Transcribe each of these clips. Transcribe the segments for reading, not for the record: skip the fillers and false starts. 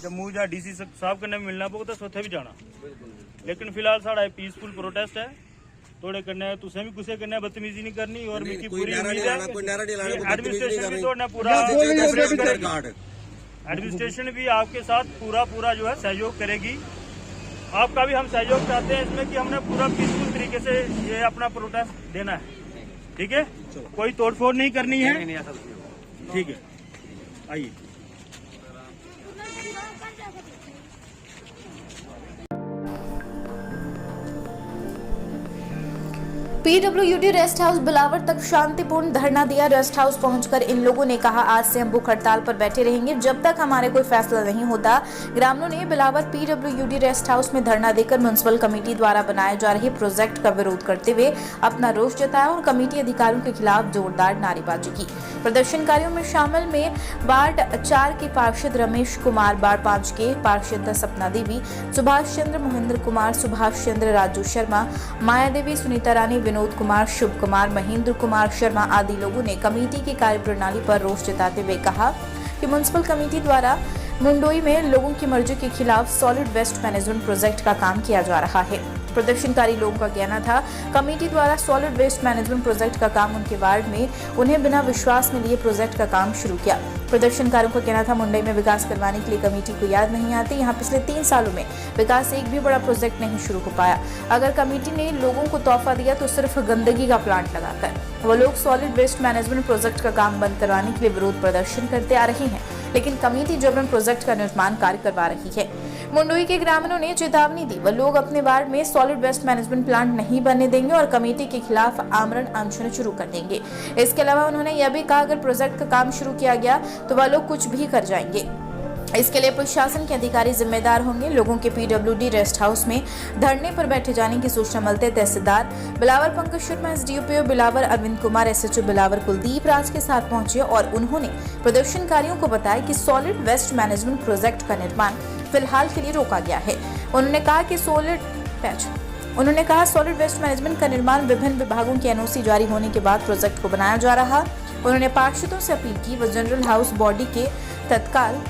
जम्मू या डीसी साहब कन्नै मिलना पौग तो उत्थे भी जाना। लेकिन फिलहाल साढ़ा पीसफुल प्रोटेस्ट है। थोड़े कन्नै तुसें भी कुसै कन्नै बदतमीजी नहीं करनी और मिकी पूरी उम्मीद है एडमिनिस्ट्रेशन भी थोड़े पूरा एडमिनिस्ट्रेशन भी आपके साथ पूरा जो है सहयोग करेगी। आपका भी हम सहयोग चाहते हैं इसमें कि हमने पूरा पीसफुल तरीके से ये अपना प्रोटेस्ट देना है। ठीक है, कोई तोड़फोड़ नहीं करनी है। ठीक है, आइए। पीडब्ल्यूडी रेस्ट हाउस बिलावर तक शांतिपूर्ण धरना दिया। रेस्ट हाउस पहुंचकर इन लोगों ने कहा, आज से हम भूख हड़ताल पर बैठे रहेंगे जब तक हमारे कोई फैसला नहीं होता। ग्रामीणों ने बिलावर पीडब्ल्यूडी रेस्ट हाउस में धरना देकर म्युनिसिपल कमेटी द्वारा बनाए जा रहे प्रोजेक्ट का विरोध करते हुए अपना रोष जताया और कमेटी अधिकारियों के खिलाफ जोरदार नारेबाजी की। प्रदर्शनकारियों में शामिल में वार्ड 4 के पार्षद रमेश कुमार, वार्ड 5 के पार्षद सपना देवी, सुभाष चंद्र, महेंद्र कुमार, सुभाष चंद्र, राजू शर्मा, माया देवी, सुनीता रानी, विनोद कुमार, शुभ कुमार, महेंद्र कुमार शर्मा आदि लोगों ने कमेटी की कार्यप्रणाली पर रोष जताते हुए कहा कि म्युनिसिपल कमेटी द्वारा मुंडोई में लोगों की मर्जी के खिलाफ सॉलिड वेस्ट मैनेजमेंट प्रोजेक्ट का काम किया जा रहा है। प्रदर्शनकारी लोगों का कहना था कमेटी द्वारा सॉलिड वेस्ट मैनेजमेंट प्रोजेक्ट का काम उनके वार्ड में उन्हें बिना विश्वास में लिए प्रोजेक्ट का काम शुरू किया। प्रदर्शनकारों का कहना था मुंडई में विकास करवाने के लिए कमेटी को याद नहीं आती। यहाँ पिछले 3 सालों में विकास एक भी बड़ा प्रोजेक्ट नहीं शुरू हो पाया। अगर कमेटी ने लोगों को तोहफा दिया तो सिर्फ गंदगी का प्लांट लगाकर। वो लोग सॉलिड वेस्ट मैनेजमेंट प्रोजेक्ट का काम बंद करवाने के लिए विरोध प्रदर्शन करते आ रहे हैं, लेकिन कमेटी जबरन प्रोजेक्ट का निर्माण कार्य करवा रही है। मुंडोई के ग्रामीणों ने चेतावनी दी, वह लोग अपने वार्ड में सॉलिड वेस्ट मैनेजमेंट प्लांट नहीं बनने देंगे और कमेटी के खिलाफ आमरण अनशन शुरू कर देंगे। इसके अलावा उन्होंने यह भी कहा, अगर प्रोजेक्ट का काम शुरू किया गया तो वह लोग कुछ भी कर जाएंगे। इसके लिए प्रशासन के अधिकारी जिम्मेदार होंगे। लोगों के पीडब्ल्यूडी रेस्ट हाउस में धरने पर बैठे जाने की सूचना मिलते तहसीलदार बिलावर पंकज शर्मा, एसडीओपीओ बिलावर अरविंद कुमार, एसएचओ बिलावर कुलदीप राज के साथ पहुंचे और उन्होंने प्रदर्शनकारियों को बताया कि सॉलिड वेस्ट मैनेजमेंट प्रोजेक्ट का निर्माण फिलहाल के लिए रोका गया है। उन्होंने कहा सॉलिड वेस्ट मैनेजमेंट का निर्माण विभिन्न विभागों की एनओसी जारी होने के बाद प्रोजेक्ट को बनाया जा रहा। उन्होंने पार्षदों से अपील की व जनरल हाउस बॉडी के तत्काल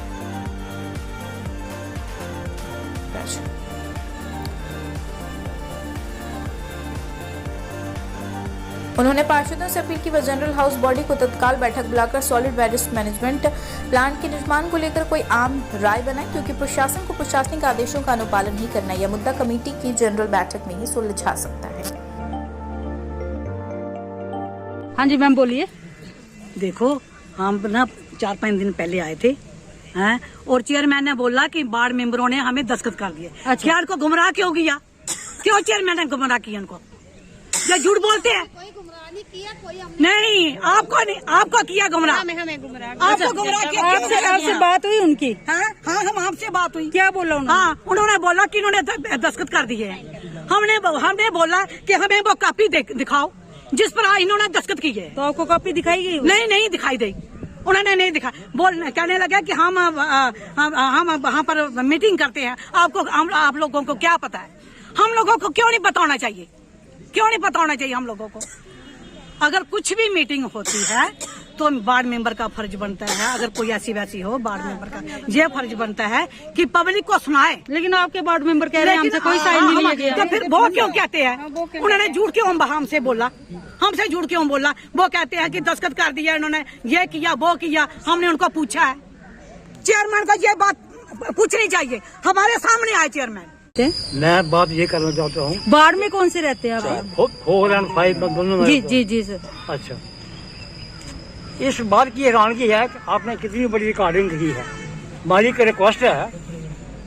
जनरल हाउस बॉडी को तत्काल बैठक बुलाकर सॉलिड वेस्ट मैनेजमेंट प्लांट के निर्माण को लेकर कोई आम राय बनाए, क्योंकि प्रशासन को प्रशासनिक आदेशों का अनुपालन नहीं करना। यह मुद्दा कमेटी की जनरल बैठक में ही सुलझा सकता है। हाँ जी मैम बोलिए। देखो हम ना 4-5 दिन पहले आए थे हैं, और चेयरमैन ने बोला कि वार्ड मेंबरों ने हमें दस्तखत कर दिए। अच्छा, क्या इनको गुमराह क्यों किया? क्यों चेयरमैन ने गुमराह किया इनको? ये झूठ बोलते हैं। कोई गुमराह नहीं किया, कोई नहीं, आपको नहीं, आपको किया गुमराह। हमें गुमराह, आपको गुमराह किया। आपसे बात हुई उनकी? हाँ, हम आपसे बात हुई। क्या बोला उन्होंने? हाँ, उन्होंने बोला कि इन्होंने दस्तखत कर दिए हैं। हमने बोला कि हमें वो कॉपी दिखाओ जिस पर इन्होंने दस्तखत की है। तो आपको कॉपी दिखाई गई? नहीं दिखाई दी। उन्होंने नहीं दिखा। कहने लगा कि हम वहाँ पर मीटिंग करते हैं, आप लोगों को क्या पता है? हम लोगों को क्यों नहीं बताना चाहिए? क्यों नहीं बताना चाहिए हम लोगों को? अगर कुछ भी मीटिंग होती है तो वार्ड मेंबर का फर्ज बनता है, अगर कोई ऐसी वैसी हो वार्ड मेंबर का ये फर्ज बनता है कि पब्लिक को सुनाए। लेकिन आपके वार्ड मेंबर कह रहे हैं हमसे कोई साइन नहीं लिया गया। तो फिर वो क्यों कहते हैं? उन्होंने झूठ क्यों हमसे बोला? हमसे झूठ क्यों बोला? वो कहते हैं कि दस्तखत कर दिया इन्होंने, ये किया वो किया। हमने उनको पूछा है, चेयरमैन को ये बात पूछनी चाहिए, हमारे सामने आए चेयरमैन। मैं बात ये करना चाहता हूँ, वार्ड में कौन से रहते हैं आप? 4 और 5 दोनों में। जी सर। अच्छा, इस बात की हैरानगी है कि आपने कितनी बड़ी रिकॉर्डिंग की है। मालिक का रिक्वेस्ट है,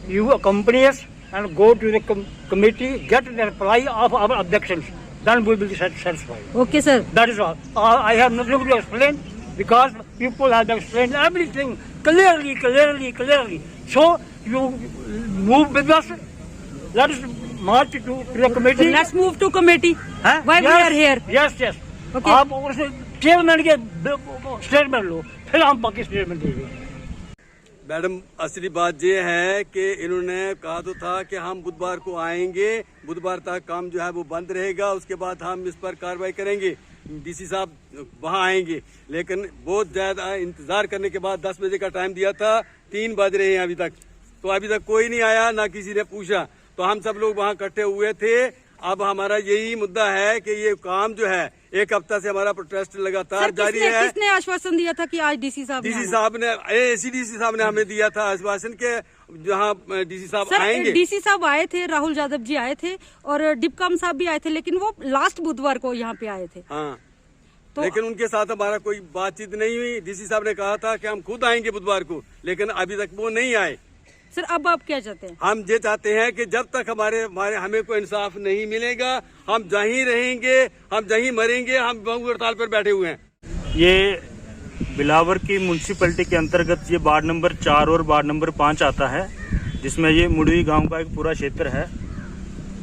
you accompany us and go to the committee, get the reply of our objections, then we will be satisfied. Okay sir. That is all. I have nothing to explain because people have explained everything clearly. So you move with us. Let us march to the committee. So let's move to committee. Why we are here? Yes. Okay. आप उस chairman के statement लो, फिर हम बाकी statement देंगे। Madam, असली बात ये है कि इन्होंने कहा तो था कि हम बुधवार को आएंगे, बुधवार तक काम जो है वो बंद रहेगा, उसके बाद हम इस पर कार्रवाई करेंगे। डीसी साहब वहां आएंगे, लेकिन बहुत ज्यादा इंतजार करने के बाद 10 बजे का टाइम दिया था, 3 बज रहे हैं अभी तक। तो अभी तक कोई नहीं आया, ना किसी ने पूछा। तो हम सब लोग वहाँ इकट्ठे हुए थे। अब हमारा यही मुद्दा है कि ये काम जो है, एक हफ्ता से हमारा प्रोटेस्ट लगातार जारी है। किसने आश्वासन दिया था कि आज डीसी साहब डीसी साहब ने हमें दिया था आश्वासन के जहाँ डीसी साहब आएंगे। डीसी साहब आए थे, राहुल यादव जी आए थे और डिपकाम साहब भी आए थे, लेकिन वो लास्ट बुधवार को यहाँ पे आए थे। हाँ, तो लेकिन उनके साथ हमारा कोई बातचीत नहीं हुई। डीसी साहब ने कहा था कि हम खुद आएंगे बुधवार को, लेकिन अभी तक वो नहीं आए। सर अब आप क्या चाहते हैं? हम ये चाहते हैं कि जब तक हमें कोई इंसाफ नहीं मिलेगा, हम जहीं रहेंगे, हम जहीं मरेंगे, हम भूख हड़ताल पर बैठे हुए हैं। ये बिलावर की म्यूनसिपैलिटी के अंतर्गत ये वार्ड नंबर 4 और वार्ड नंबर 5 आता है, जिसमें ये मुड़वी गांव का एक पूरा क्षेत्र है।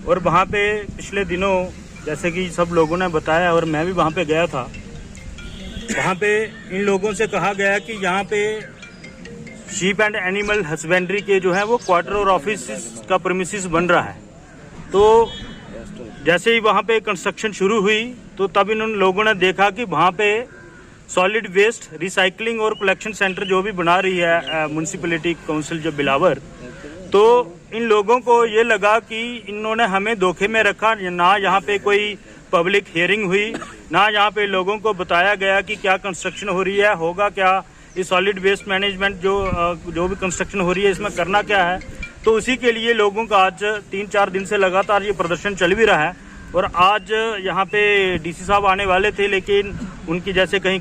और वहाँ पे पिछले दिनों, जैसे कि सब लोगों ने बताया और मैं भी वहाँ पे गया था, वहाँ पे इन लोगों से कहा गया कि यहाँ पे शीप एंड एनिमल हस्बेंड्री के जो है वो क्वार्टर और ऑफिस का प्रीमिसेस बन रहा है। तो जैसे ही वहाँ पे कंस्ट्रक्शन शुरू हुई तो तब इन लोगों ने देखा कि वहाँ पे सॉलिड वेस्ट रिसाइकलिंग और कलेक्शन सेंटर जो भी बना रही है म्यूनसिपैलिटी काउंसिल जो बिलावर, तो इन लोगों को ये लगा कि इन्होंने हमें धोखे में रखा। ना यहाँ पे कोई पब्लिक हियरिंग हुई, ना यहाँ पे लोगों को बताया गया कि क्या कंस्ट्रक्शन हो रही है, होगा क्या, इस सॉलिड वेस्ट मैनेजमेंट जो भी कंस्ट्रक्शन हो रही है इसमें करना क्या है। तो उसी के लिए लोगों का आज 3-4 दिन से लगातार ये प्रदर्शन चल भी रहा है। और आज यहाँ पे डीसी साहब आने वाले थे, लेकिन उनकी जैसे कहीं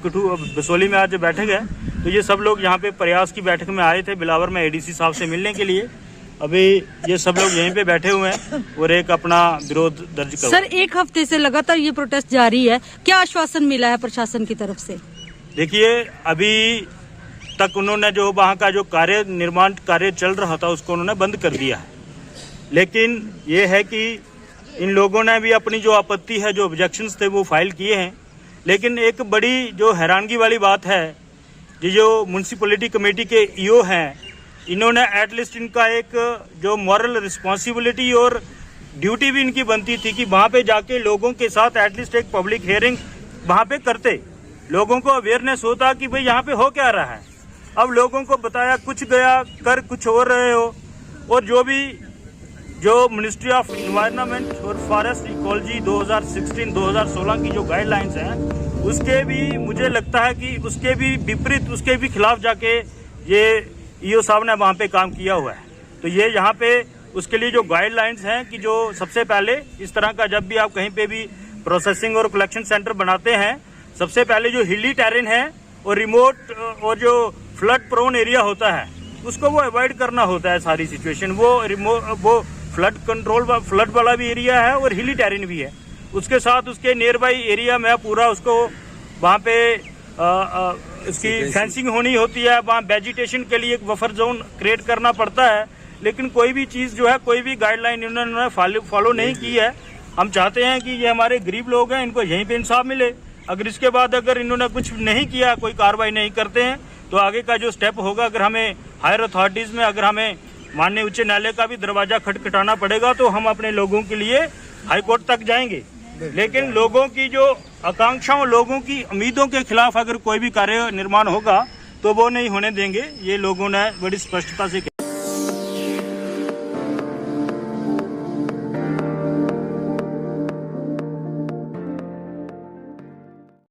बसोली में आज बैठक है, तो ये सब लोग यहाँ पे प्रयास की बैठक में आए थे बिलावर में एडीसी साहब से मिलने के लिए। अभी ये सब लोग यहीं पे बैठे हुए हैं और एक अपना विरोध दर्ज कर। सर एक हफ्ते से लगातार ये प्रोटेस्ट जारी है, क्या आश्वासन मिला है प्रशासन की तरफ से? देखिए, अभी तक उन्होंने जो वहाँ का जो निर्माण कार्य चल रहा था उसको उन्होंने बंद कर दिया है। लेकिन ये है कि इन लोगों ने भी अपनी जो आपत्ति है, जो ऑब्जेक्शंस थे वो फाइल किए हैं। लेकिन एक बड़ी जो हैरानगी वाली बात है, ये जो म्यूनसिपैलिटी कमेटी के ईओ हैं, इन्होंने एटलीस्ट इनका एक जो मॉरल रिस्पॉन्सिबिलिटी और ड्यूटी भी इनकी बनती थी कि वहाँ पे जाके लोगों के साथ एटलीस्ट एक पब्लिक हियरिंग वहाँ पे करते, लोगों को अवेयरनेस होता कि भाई यहाँ पे हो क्या रहा है। अब लोगों को बताया कुछ, गया कर कुछ और रहे हो। और जो मिनिस्ट्री ऑफ इन्वायरमेंट और फॉरेस्ट इकोलॉजी 2016 की जो गाइडलाइंस हैं, उसके भी मुझे लगता है कि उसके भी विपरीत, उसके भी खिलाफ जाके ये ईओ साहब ने वहाँ पे काम किया हुआ है। तो ये यहाँ पे उसके लिए जो गाइडलाइंस हैं कि जो सबसे पहले इस तरह का जब भी आप कहीं पे भी प्रोसेसिंग और कलेक्शन सेंटर बनाते हैं, सबसे पहले जो हिली टेरेन है और रिमोट और जो फ्लड प्रोन एरिया होता है उसको वो अवॉइड करना होता है। सारी सिचुएशन वो फ्लड कंट्रोल फ्लड वाला भी एरिया है और हिली टेरेन भी है। उसके साथ उसके नियर बाई एरिया में पूरा उसको वहाँ पे उसकी फेंसिंग होनी होती है, वहाँ वेजिटेशन के लिए एक बफर जोन क्रिएट करना पड़ता है। लेकिन कोई भी चीज़ जो है, कोई भी गाइडलाइन इन्होंने फॉलो नहीं की है। हम चाहते हैं कि ये हमारे गरीब लोग हैं, इनको यहीं पे इंसाफ मिले। अगर इसके बाद अगर इन्होंने कुछ नहीं किया, कोई कार्रवाई नहीं करते हैं, तो आगे का जो स्टेप होगा, अगर हमें हायर अथॉरिटीज़ में, अगर हमें माननीय उच्च न्यायालय का भी दरवाजा खटखटाना पड़ेगा, तो हम अपने लोगों के लिए हाई कोर्ट तक जाएंगे। लेकिन लोगों की जो आकांक्षाओं, लोगों की उम्मीदों के खिलाफ अगर कोई भी कार्य निर्माण होगा तो वो नहीं होने देंगे। ये लोगों ने बड़ी स्पष्टता से